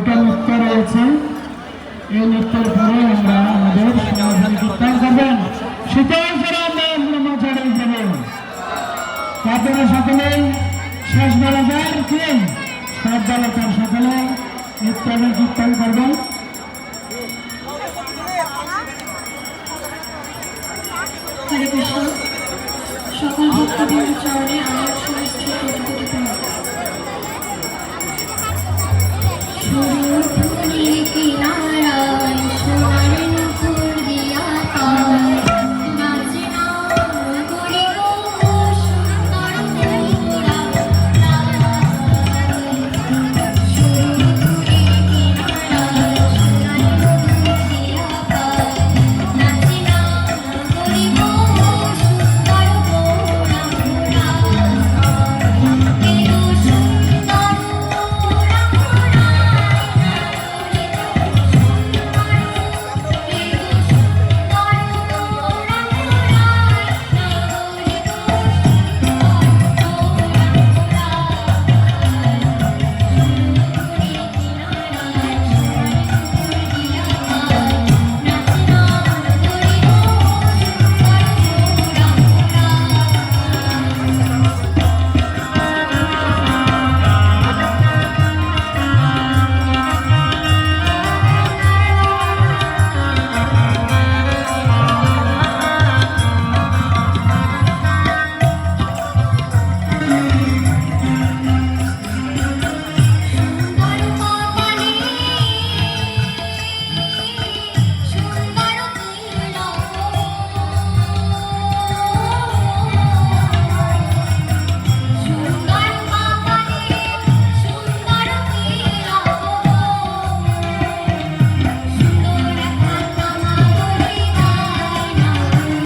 দুটো নৃত্য রয়েছে। এই নৃত্যের পরে আমরা আমাদের সমাধান কীর্তন করবেন। শীতল ব্রহ্মচারী যাবেন। আপনারা সকলেই শেষ বেলা যার কি সব বেলা তার সকলে নৃত্য কীর্তন করবেন। হরে কৃষ্ণ। সকল ভক্তদের চরণে